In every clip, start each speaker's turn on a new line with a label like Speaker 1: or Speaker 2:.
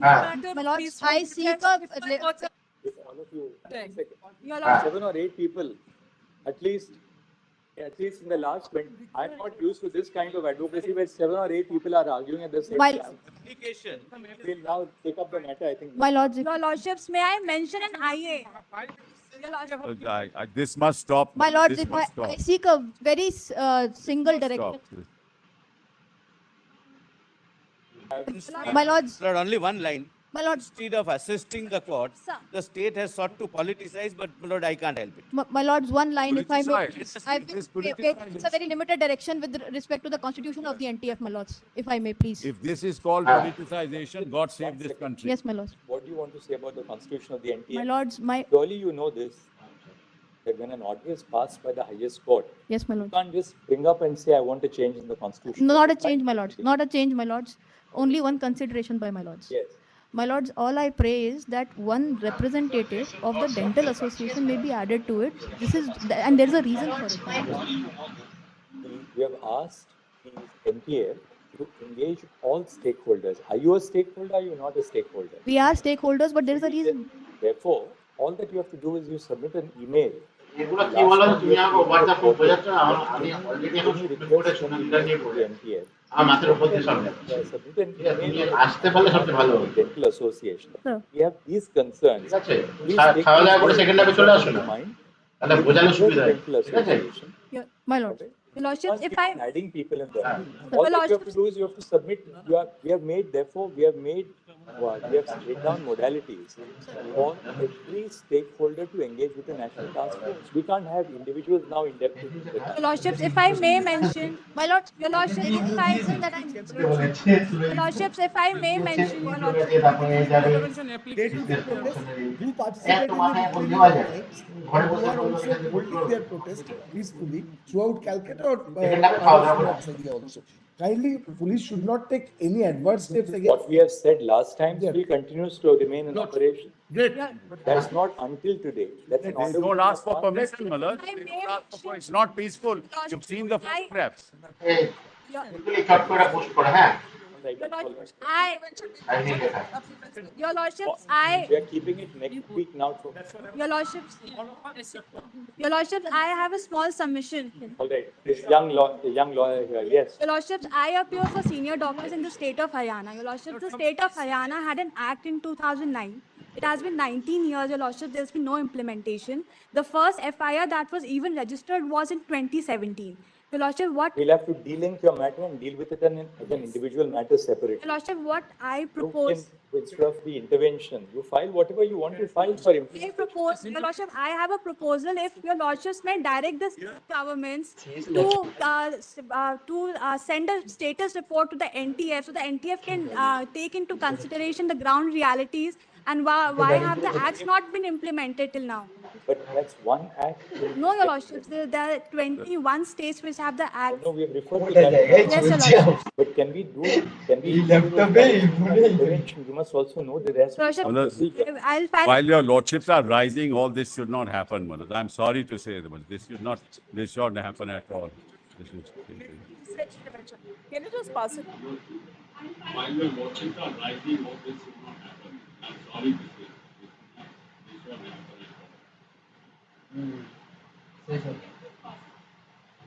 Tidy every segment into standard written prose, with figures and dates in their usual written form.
Speaker 1: My lords, I seek a
Speaker 2: If all of you,
Speaker 1: your lords,
Speaker 2: 7 or 8 people, at least in the last 20, I'm not used to this kind of advocacy where 7 or 8 people are arguing at the same
Speaker 1: my
Speaker 2: time. We'll now take up the matter, I think.
Speaker 1: my lords, your lordships, may I mention an IA? Your lordship.
Speaker 3: This must stop.
Speaker 1: My lords,
Speaker 3: This
Speaker 1: if
Speaker 3: must
Speaker 1: I
Speaker 3: stop.
Speaker 1: seek a very single direction.
Speaker 3: Stop.
Speaker 1: My lords,
Speaker 4: Lord, only one line.
Speaker 1: my lords,
Speaker 4: Instead of assisting the court,
Speaker 1: Sir.
Speaker 4: the state has sought to politicize, but Lord, I can't help it.
Speaker 1: my lords, one line, if I may.
Speaker 3: Politicized.
Speaker 1: I
Speaker 3: It is
Speaker 1: think
Speaker 3: politicized.
Speaker 1: it's a very limited direction with respect to the constitution of the NTF, my lords, if I may, please.
Speaker 3: If this is called politicization, God save this country.
Speaker 1: Yes, my lords.
Speaker 2: What do you want to say about the constitution of the NTF?
Speaker 1: My lords, my
Speaker 2: Surely you know this, that when an order is passed by the highest court,
Speaker 1: yes, my
Speaker 2: you
Speaker 1: lords.
Speaker 2: can't just bring up and say, I want a change in the constitution.
Speaker 1: No, not a change, my lords. Not a change, my lords. Only one consideration by my lords.
Speaker 2: Yes.
Speaker 1: My lords, all I pray is that one representative of the dental association may be added to it. This is, and there is a reason for it. my lords.
Speaker 2: We have asked the NTF to engage all stakeholders. Are you a stakeholder? Are you not a stakeholder?
Speaker 1: We are stakeholders, but there is a reason.
Speaker 2: Therefore, all that you have to do is you submit an email.
Speaker 5: এগুলো কি বলো তুমি আমাকে WhatsApp phone বোঝাচ্ছ আমি already এখন
Speaker 2: Any
Speaker 5: supreme কোর্টে
Speaker 2: request from
Speaker 5: শুনানিটা নিয়ে
Speaker 2: the
Speaker 5: পড়ে
Speaker 2: NTF.
Speaker 5: আমার মাথার উপর দিয়ে সামনে
Speaker 2: Submit an
Speaker 5: ঠিক আছে, তুমি
Speaker 2: email
Speaker 5: আসতে পারলে সবচেয়ে ভালো
Speaker 2: to
Speaker 5: হবে
Speaker 2: the Dental Association.
Speaker 1: Sir.
Speaker 2: We have these concerns.
Speaker 5: ঠিক আছে
Speaker 2: Please take
Speaker 5: খাওয়া দাওয়া করে
Speaker 2: these
Speaker 5: সেকেন্ড হাফে চলে আসো না
Speaker 2: in mind.
Speaker 5: তাহলে বোঝালে
Speaker 2: With the
Speaker 5: সুবিধা হয়
Speaker 2: Dental
Speaker 5: ঠিক আছে
Speaker 2: Association.
Speaker 1: My lords, your lordships,
Speaker 2: Once
Speaker 1: if
Speaker 2: we
Speaker 1: I
Speaker 2: are adding people in there,
Speaker 1: Sir.
Speaker 2: all
Speaker 1: My
Speaker 2: that you have to
Speaker 1: lordships-
Speaker 2: do is you have to submit. We have made, therefore, we have laid down modalities for every stakeholder to engage with the national task force. We can't have individuals now in depth.
Speaker 1: your lordships, if I may mention, my lords, your lordships, if I that I, your lordships, if I may mention, your lordships.
Speaker 6: who participated in the training of tribes and who are also holding their protest peacefully throughout Calcutta or other outside India also. Kindly, police should not take any adverse steps against.
Speaker 2: What we have said last time
Speaker 6: Yeah.
Speaker 2: still continues to remain in operation.
Speaker 6: Great.
Speaker 2: That's not until today. That's an
Speaker 3: They
Speaker 2: order.
Speaker 3: don't ask for permission, Malad.
Speaker 1: I may
Speaker 3: It's not peaceful. You've seen the
Speaker 1: I-
Speaker 3: photographs.
Speaker 5: এগুলি চট করে post করে হ্যাঁ
Speaker 1: Your lordships,
Speaker 5: আর নিয়ে লেখা
Speaker 1: your lordships,
Speaker 2: We are keeping it next week now.
Speaker 1: your lordships, your lordships, I have a small submission.
Speaker 2: All right. This young lawyer here. Yes.
Speaker 1: Your lordships, I appear for senior doctors in the state of Haryana. Your lordships, the state of Haryana had an act in 2009. It has been 19 years, your lordship, there's been no implementation. The first FIR that was even registered was in 2017. Your lordship, what,
Speaker 2: We'll have to delink your matter and deal with it as an individual matter separately.
Speaker 1: your lordship, what I
Speaker 2: You
Speaker 1: propose,
Speaker 2: can, instead of the intervention, you file whatever you want to file for him.
Speaker 1: I propose, your lordship, I have a proposal if your lordships may direct the state governments to send a status report to the NTF so the NTF can take into consideration the ground realities and why have the acts not been implemented till now?
Speaker 2: But that's one act.
Speaker 1: No, your lordships, there are 21 states which have the act.
Speaker 2: No, we have referred to that.
Speaker 1: Yes, your lordships.
Speaker 2: But can we intervention? You must also know that there's
Speaker 1: Your lordship,
Speaker 3: Malad,
Speaker 1: I'll file.
Speaker 3: while your lordships are rising, all this should not happen, Malad. I'm sorry to say that, but this should not happen at all. This is,
Speaker 7: Can you just pass it?
Speaker 8: While your lordships are rising, all this should not happen. I'm sorry to say. This should not happen at all.
Speaker 5: শেষ হবে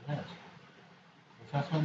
Speaker 5: হ্যাঁ প্রশাসন